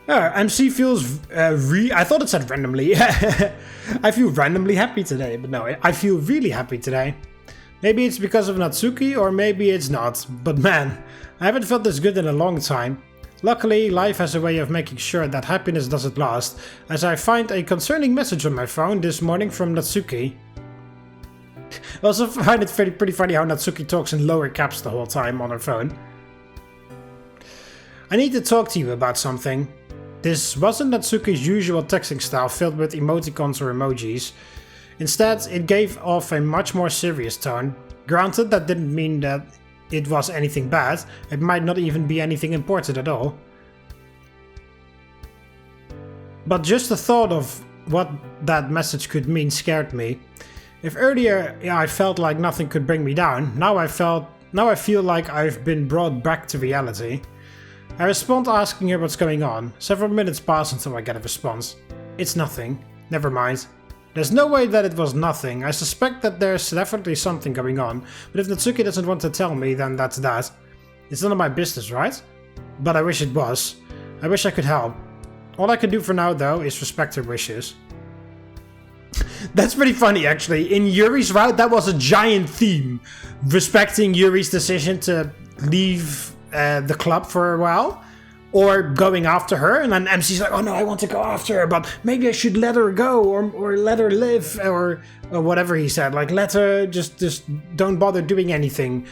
MC feels I thought it said randomly. I feel randomly happy today, but no, I feel really happy today. Maybe it's because of Natsuki, or maybe it's not. But man, I haven't felt this good in a long time. Luckily, life has a way of making sure that happiness doesn't last, as I find a concerning message on my phone this morning from Natsuki. I also find it pretty funny how Natsuki talks in lower caps the whole time on her phone. I need to talk to you about something. This wasn't Natsuki's usual texting style filled with emoticons or emojis. Instead, it gave off a much more serious tone. Granted, that didn't mean that it was anything bad. It might not even be anything important at all. But just the thought of what that message could mean scared me. If earlier I felt like nothing could bring me down, now I feel like I've been brought back to reality. I respond asking her what's going on. Several minutes pass until I get a response. It's nothing. Never mind. There's no way that it was nothing. I suspect that there's definitely something going on, but if Natsuki doesn't want to tell me, then that's that. It's none of my business, right? But I wish it was. I wish I could help. All I can do for now, though, is respect her wishes. That's pretty funny, actually. In Yuri's route, that was a giant theme. Respecting Yuri's decision to leave the club for a while. Or going after her, and then MC's like, oh no, I want to go after her, but maybe I should let her go, or let her live, or whatever he said. Like, let her, just don't bother doing anything.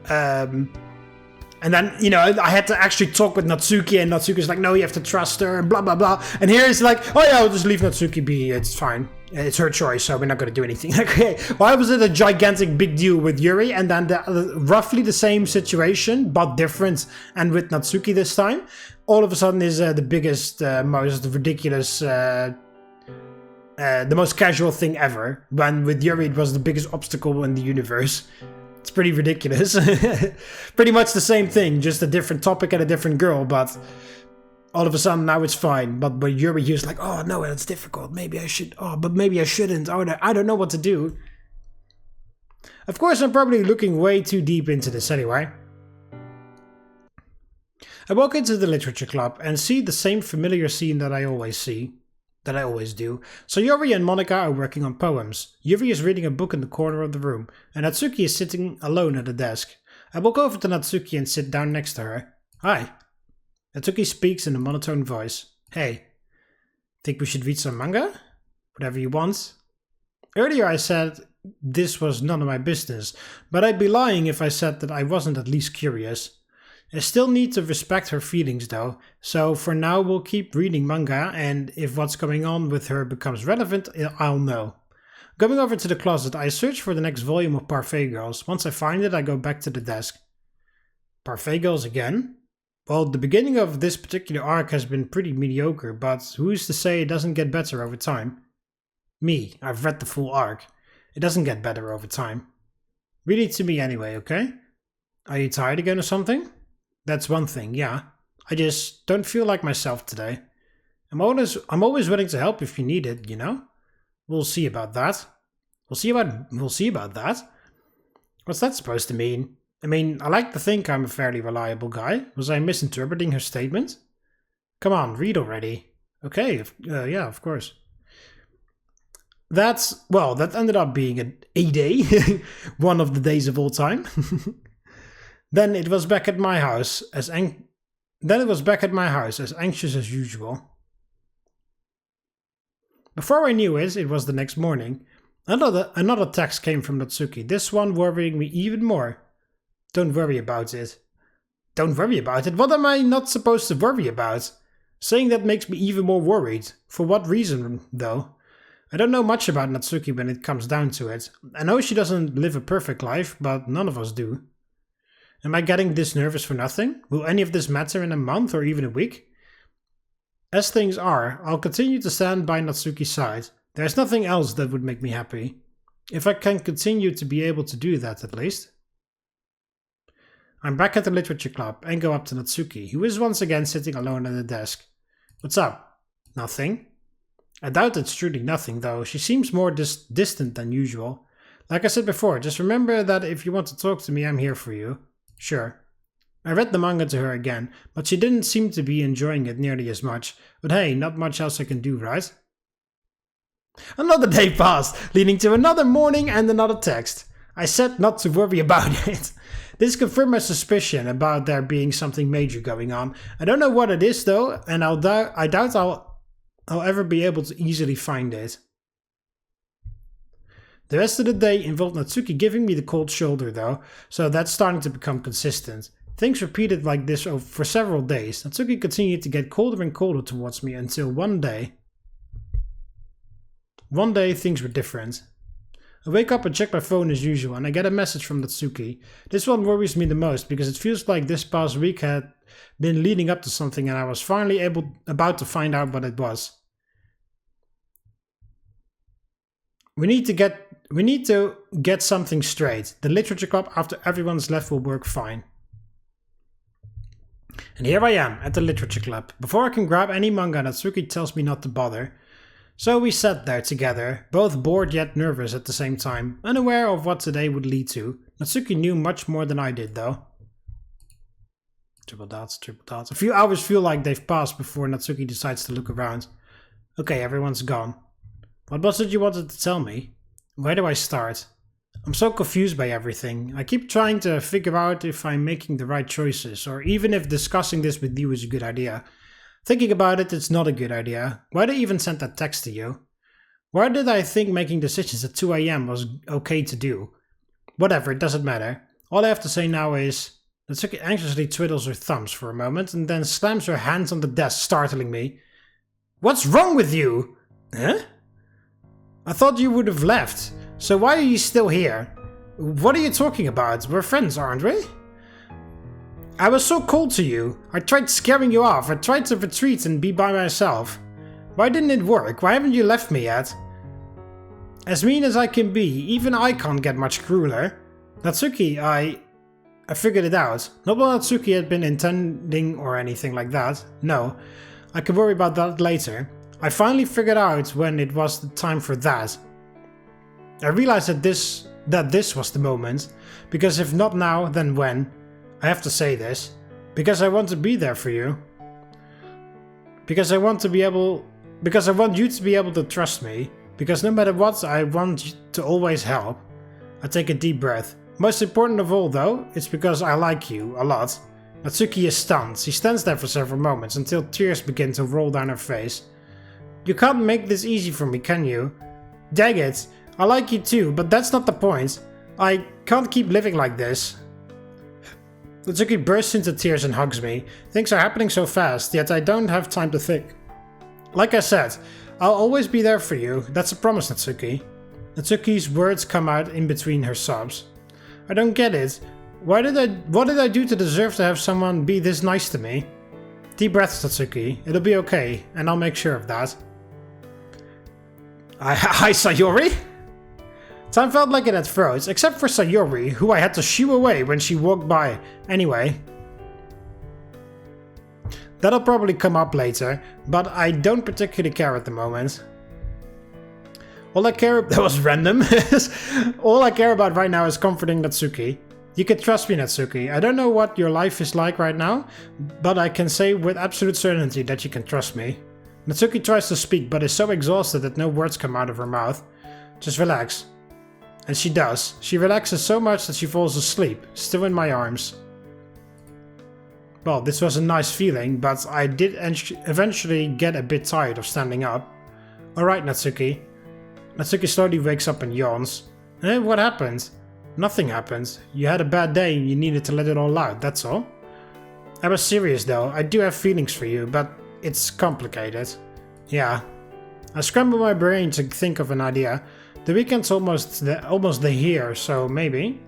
And then, you know, I had to actually talk with Natsuki, and Natsuki's like, no, you have to trust her, and blah, blah, blah. And here it's like, oh yeah, I'll just leave Natsuki be, it's fine. It's her choice, so we're not going to do anything. Like, okay, why was it a gigantic big deal with Yuri, and then roughly the same situation, but different, and with Natsuki this time? All of a sudden is the biggest, most ridiculous, the most casual thing ever. When with Yuri it was the biggest obstacle in the universe. It's pretty ridiculous. Pretty much the same thing, just a different topic and a different girl, but all of a sudden now it's fine. But Yuri, he was like, oh no, it's difficult. Maybe I should, but maybe I shouldn't. Oh, I don't know what to do. Of course, I'm probably looking way too deep into this anyway. I walk into the literature club and see the same familiar scene that I always do. Sayori and Monika are working on poems. Yuri is reading a book in the corner of the room, and Natsuki is sitting alone at a desk. I walk over to Natsuki and sit down next to her. Hi. Natsuki speaks in a monotone voice. Hey, think we should read some manga? Whatever you want. Earlier I said this was none of my business, but I'd be lying if I said that I wasn't at least curious. I still need to respect her feelings though, so for now we'll keep reading manga, and if what's going on with her becomes relevant, I'll know. Going over to the closet, I search for the next volume of Parfait Girls. Once I find it, I go back to the desk. Parfait Girls again? Well, the beginning of this particular arc has been pretty mediocre, but who's to say it doesn't get better over time? Me, I've read the full arc. It doesn't get better over time. Read it to me anyway, okay? Are you tired again or something? That's one thing, yeah. I just don't feel like myself today. I'm always willing to help if you need it, you know? We'll see about that. We'll see about that? What's that supposed to mean? I mean, I like to think I'm a fairly reliable guy. Was I misinterpreting her statement? Come on, read already. Okay, yeah, of course. That ended up being a day. One of the days of all time. Then it was back at my house as anxious as usual. Before I knew it, it was the next morning. Another text came from Natsuki, this one worrying me even more. Don't worry about it. Don't worry about it? What am I not supposed to worry about? Saying that makes me even more worried. For what reason, though? I don't know much about Natsuki when it comes down to it. I know she doesn't live a perfect life, but none of us do. Am I getting this nervous for nothing? Will any of this matter in a month or even a week? As things are, I'll continue to stand by Natsuki's side. There's nothing else that would make me happy. If I can continue to be able to do that, at least. I'm back at the literature club and go up to Natsuki, who is once again sitting alone at the desk. What's up? Nothing? I doubt it's truly nothing, though. She seems more distant than usual. Like I said before, just remember that if you want to talk to me, I'm here for you. Sure. I read the manga to her again, but she didn't seem to be enjoying it nearly as much. But hey, not much else I can do, right? Another day passed, leading to another morning and another text. I said not to worry about it. This confirmed my suspicion about there being something major going on. I don't know what it is though, and I doubt I'll ever be able to easily find it. The rest of the day involved Natsuki giving me the cold shoulder though, so that's starting to become consistent. Things repeated like this for several days. Natsuki continued to get colder and colder towards me until one day things were different. I wake up and check my phone as usual and I get a message from Natsuki. This one worries me the most because it feels like this past week had been leading up to something and I was finally about to find out what it was. We need to get something straight. The literature club after everyone's left will work fine. And here I am at the literature club. Before I can grab any manga, Natsuki tells me not to bother. So we sat there together, both bored yet nervous at the same time, unaware of what today would lead to. Natsuki knew much more than I did though. Triple dots, triple dots. A few hours feel like they've passed before Natsuki decides to look around. Okay, everyone's gone. What was it you wanted to tell me? Where do I start? I'm so confused by everything. I keep trying to figure out if I'm making the right choices, or even if discussing this with you is a good idea. Thinking about it, it's not a good idea. Why did I even send that text to you? Why did I think making decisions at 2 AM was okay to do? Whatever, it doesn't matter. All I have to say now is... Natsuki anxiously twiddles her thumbs for a moment and then slams her hands on the desk, startling me. What's wrong with you? Huh? I thought you would have left. So why are you still here? What are you talking about? We're friends, aren't we? I was so cold to you. I tried scaring you off. I tried to retreat and be by myself. Why didn't it work? Why haven't you left me yet? As mean as I can be, even I can't get much crueler. Natsuki, I figured it out. Not while Natsuki had been intending or anything like that. No, I can worry about that later. I finally figured out when it was the time for that. I realized that this was the moment. Because if not now, then when? I have to say this. Because I want to be there for you. Because I want you to be able to trust me. Because no matter what, I want to always help. I take a deep breath. Most important of all though, it's because I like you a lot. Natsuki is stunned. She stands there for several moments until tears begin to roll down her face. You can't make this easy for me, can you? Dang it. I like you too, but that's not the point. I can't keep living like this. Natsuki bursts into tears and hugs me. Things are happening so fast, yet I don't have time to think. Like I said, I'll always be there for you. That's a promise, Natsuki. Natsuki's words come out in between her sobs. I don't get it. What did I do to deserve to have someone be this nice to me? Deep breaths, Natsuki. It'll be okay, and I'll make sure of that. Hi, Sayori? Time felt like it had froze, except for Sayori, who I had to shoo away when she walked by. Anyway. That'll probably come up later, but I don't particularly care at the moment. That was random. All I care about right now is comforting Natsuki. You can trust me, Natsuki. I don't know what your life is like right now, but I can say with absolute certainty that you can trust me. Natsuki tries to speak, but is so exhausted that no words come out of her mouth. Just relax. And she does. She relaxes so much that she falls asleep, still in my arms. Well, this was a nice feeling, but I did eventually get a bit tired of standing up. Alright, Natsuki. Natsuki slowly wakes up and yawns. What happened? Nothing happened. You had a bad day and you needed to let it all out, that's all. I was serious though. I do have feelings for you, but it's complicated. Yeah. I scramble my brain to think of an idea. The weekend's almost here, so maybe.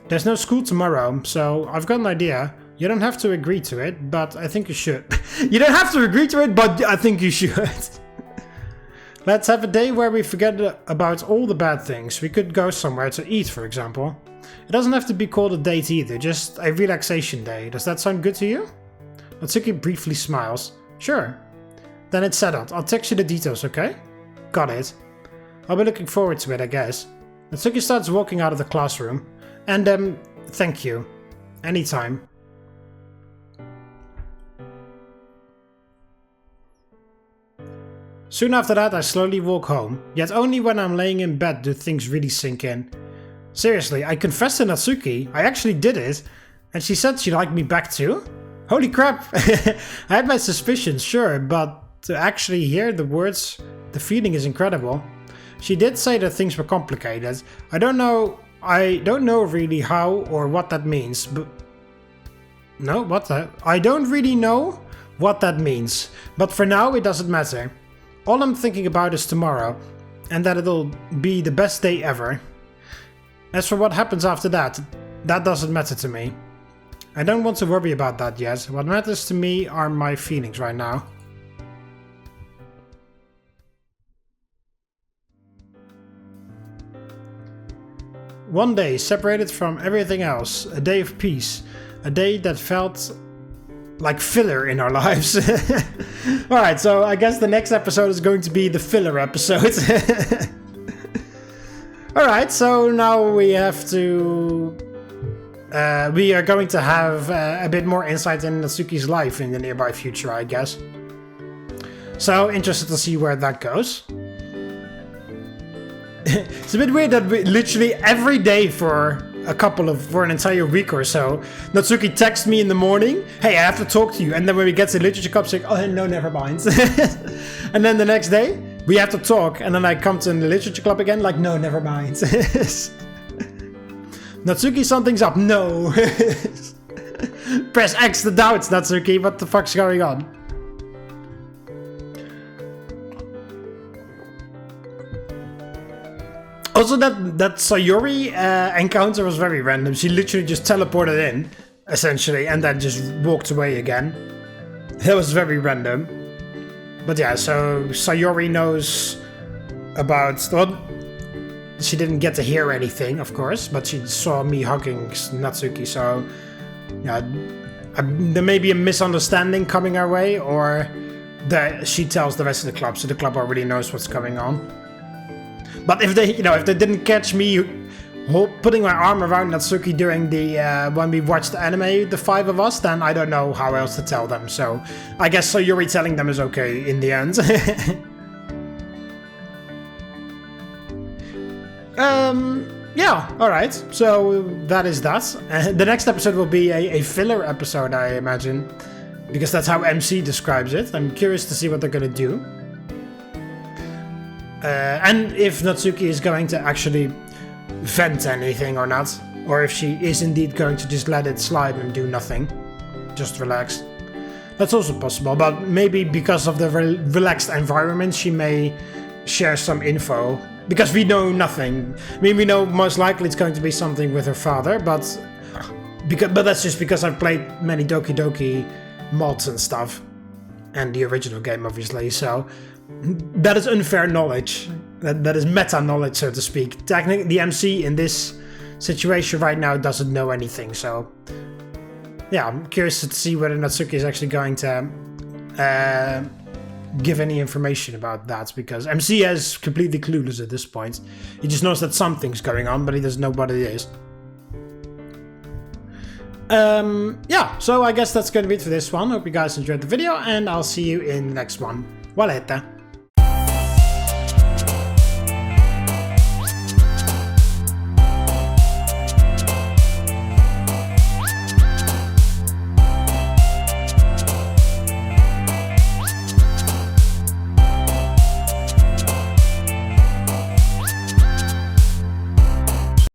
There's no school tomorrow, so I've got an idea. You don't have to agree to it, but I think you should. You don't have to agree to it, but I think you should. Let's have a day where we forget about all the bad things. We could go somewhere to eat, for example. It doesn't have to be called a date either, just a relaxation day. Does that sound good to you? Natsuki briefly smiles. Sure. Then it's settled. I'll text you the details, okay? Got it. I'll be looking forward to it, I guess. Natsuki starts walking out of the classroom. And, thank you. Anytime. Soon after that, I slowly walk home, yet only when I'm laying in bed do things really sink in. Seriously, I confessed to Natsuki, I actually did it, and she said she liked me back too? Holy crap! I had my suspicions, sure, but to actually hear the words, the feeling is incredible. She did say that things were complicated. I don't know really how or what that means, but... No, what the... I don't really know what that means, but for now it doesn't matter. All I'm thinking about is tomorrow, and that it'll be the best day ever. As for what happens after that, that doesn't matter to me. I don't want to worry about that yet. What matters to me are my feelings right now. One day, separated from everything else, a day of peace, a day that felt like filler in our lives. Alright, so I guess the next episode is going to be the filler episode. Alright, so now we have to... we are going to have a bit more insight in Natsuki's life in the nearby future, I guess. So, interested to see where that goes. It's a bit weird that we literally every day for an entire week or so, Natsuki texts me in the morning, hey, I have to talk to you, and then when we get to the literature club, she's like, oh no, never mind. And then the next day, we have to talk, and then I come to the literature club again, like, no, never mind. Natsuki, something's up. No. Press X to doubt, Natsuki. What the fuck's going on? Also, that Sayori encounter was very random. She literally just teleported in, essentially, and then just walked away again. That was very random. But yeah, so Sayori knows about... Well, she didn't get to hear anything, of course, but she saw me hugging Natsuki, so... Yeah, there may be a misunderstanding coming our way, or that she tells the rest of the club, so the club already knows what's going on. But if they, if they didn't catch me putting my arm around Natsuki during the when we watched the anime, the five of us, then I don't know how else to tell them. So I guess Sayori telling them is okay in the end. Yeah, alright. So that is that. The next episode will be a filler episode, I imagine. Because that's how MC describes it. I'm curious to see what they're gonna do. And if Natsuki is going to actually vent anything or not. Or if she is indeed going to just let it slide and do nothing. Just relax. That's also possible, but maybe because of the relaxed environment she may share some info. Because we know nothing. I mean, we know most likely it's going to be something with her father, but that's just because I've played many Doki Doki mods and stuff. And the original game, obviously, so... That is unfair knowledge. That is meta knowledge, so to speak. Technically, the MC in this situation right now doesn't know anything, so... Yeah, I'm curious to see whether Natsuki is actually going to give any information about that, because MC is completely clueless at this point. He just knows that something's going on, but he doesn't know what it is. Yeah, so I guess that's going to be it for this one. Hope you guys enjoyed the video, and I'll see you in the next one. Valete!